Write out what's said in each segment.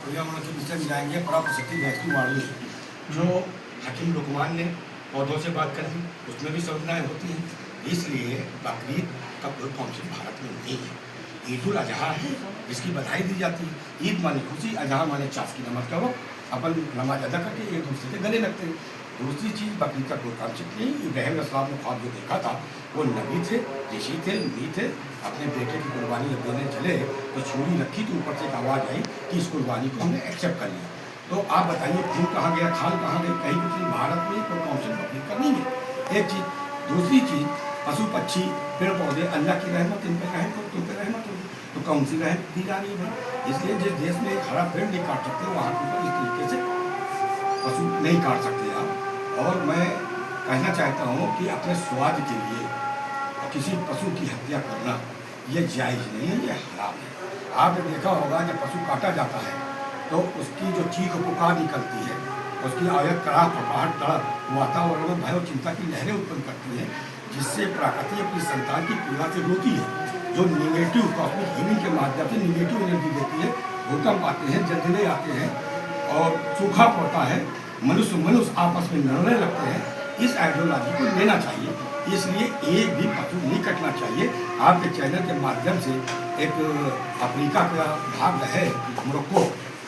पर्यावरण जाएंगे पराप्रसिद्धि वैष्णु वाणी जो हकीम लुकमान ने पौधों से बात कर दी, उसमें भी संज्ञाएँ होती हैं। इसलिए बकरीद का कोई फंक्शन भारत में नहीं है। ईद उल अजहा है, इसकी बधाई दी जाती है। ईद माने खुशी, अजहा माने चाश की नमाज का वक्त अपन नमाज अदा करके एक दूसरे के गले लगते हैं। दूसरी चीज़ बकरीद का कोई कॉन्सेप्ट नहीं। इब्राहिम अलैहिस्सलाम ने ख्वाब जो देखा था वो नबी थे, ऋषि थे, मुनि थे। अपने बेटे की कुर्बानी जब देने चले तो छुरी रखी तो ऊपर से एक आवाज़ आई कि इस कुर्बानी को हमने एक्सेप्ट कर लिया। तो आप बताइए खून कहाँ गया, खाल कहाँ गई? कहीं कुछ नहीं। भारत में कोई कॉन्सेप्ट बकरीद का नहीं है, एक चीज़। दूसरी चीज़, पशु पक्षी पेड़ पौधे अल्लाह की रहमत, इन पर रहम तो तुम पे रहमत होगी, तो कौन सी रहमत दी जा रही है भाई? इसलिए जिस देश में एक हरा पेड़ नहीं काट सकते वहाँ के ऊपर इस तरीके से पशु नहीं काट सकते आप। और मैं कहना चाहता हूँ कि अपने स्वाद के लिए किसी पशु की हत्या करना ये जायज़ नहीं है, ये हराम है। आपने देखा होगा जब पशु काटा जाता है तो उसकी जो चीख पुकार निकलती है, उसकी आयत कराह फकाहट तड़प वातावरण में भय और चिंता की लहरें उत्पन्न करती हैं, जिससे प्रकृति अपनी संतान की पीड़ा से रोती है। जो निगेटिव कॉस्मिक हीलिंग के माध्यम से निगेटिव एनर्जी देती है, भूकंप आते हैं, जलजले आते हैं और सूखा पड़ता है, मनुष्य आपस में लड़ने लगते हैं। इस आइडियोलॉजी को लेना चाहिए, इसलिए एक भी पशु नहीं कटना चाहिए। आपके चैनल के माध्यम से एक अफ्रीका का भाग है मोरक्को,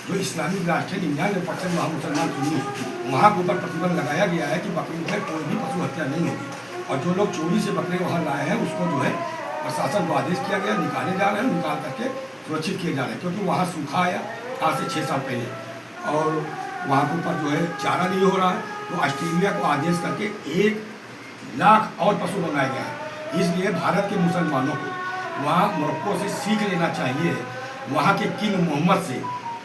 जो इस्लामिक राष्ट्र है, 99% वहाँ मुसलमान सुन्नी है। वहाँ के ऊपर प्रतिबंध लगाया गया है कि बकरीद में कोई भी पशु हत्या नहीं होगी। और जो लोग चोरी से बकरे वहाँ लाए हैं उसको जो है प्रशासन को आदेश किया गया, निकाले जा रहे हैं, निकाल करके सुरक्षित किए जा रहे हैं। क्योंकि वहाँ सूखा आया आज से 6 साल पहले और वहाँ के ऊपर जो है चारा नहीं हो रहा है, तो ऑस्ट्रेलिया को आदेश करके 1 लाख और पशु मंगाए गए हैं। इसलिए भारत के मुसलमानों को वहाँ मोरक्को से सीख लेना चाहिए, वहाँ के किंग मोहम्मद से,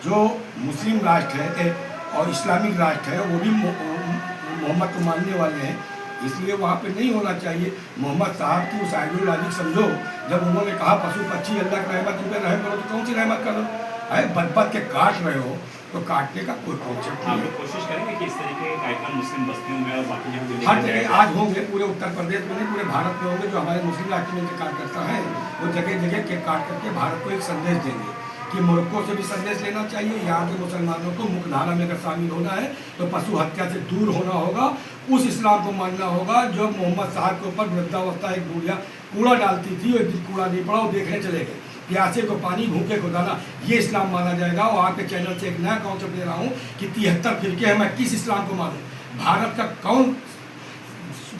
जो मुस्लिम राष्ट्र है और इस्लामिक राष्ट्र है, वो भी मोहम्मद को मानने वाले हैं। इसलिए वहाँ पे नहीं होना चाहिए। मोहम्मद साहब की उस आइडियोलॉजी समझो, जब उन्होंने कहा पशु पक्षी अल्लाह की रहमत तुम पे रहम करो, तो कौन सी रहमत करो? अरे बद के काट रहे हो तो काटने का कोई कॉन्सेप्ट नहीं है। कोशिश करेंगे कि इस तरीके के कार्यक्रम मुस्लिम बस्तियों में और बाकी जगह हर जगह आज होंगे, पूरे उत्तर प्रदेश में नहीं पूरे भारत में होंगे। जो हमारे मुस्लिम राष्ट्र में कार्यकर्ता हैं वो जगह जगह केक काट करके भारत को एक संदेश देंगे कि मोरक्को से भी संदेश लेना चाहिए। यहाँ के मुसलमानों को मुख्यधारा में अगर शामिल होना है तो पशु हत्या से दूर होना होगा, उस इस्लाम को मानना होगा जो मोहम्मद साहब के ऊपर वृद्धावस्था एक बुढ़िया कूड़ा डालती थी, एक दिन कूड़ा नहीं पड़ा, वो देखने चले गए। प्यासे को पानी, भूखे को दाना, ये इस्लाम माना जाएगा। और आपके चैनल से एक नया कॉन्सेप्ट दे रहा हूँ कि 73 फिरके हैं, मैं किस इस्लाम को मानूँ?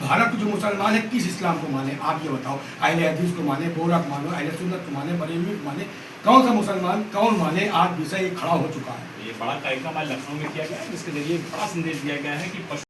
भारत जो मुसलमान है किस इस्लाम को माने? आप ये बताओ। अहले हदीस को माने, बोरा को मानो, अहले सुन्नत को माने, बरेलवी को माने, कौन सा मुसलमान कौन माने? आज विषय खड़ा हो चुका है। ये बड़ा कार्यक्रम आज लखनऊ में किया गया है, जिसके जरिए बड़ा संदेश दिया गया है कि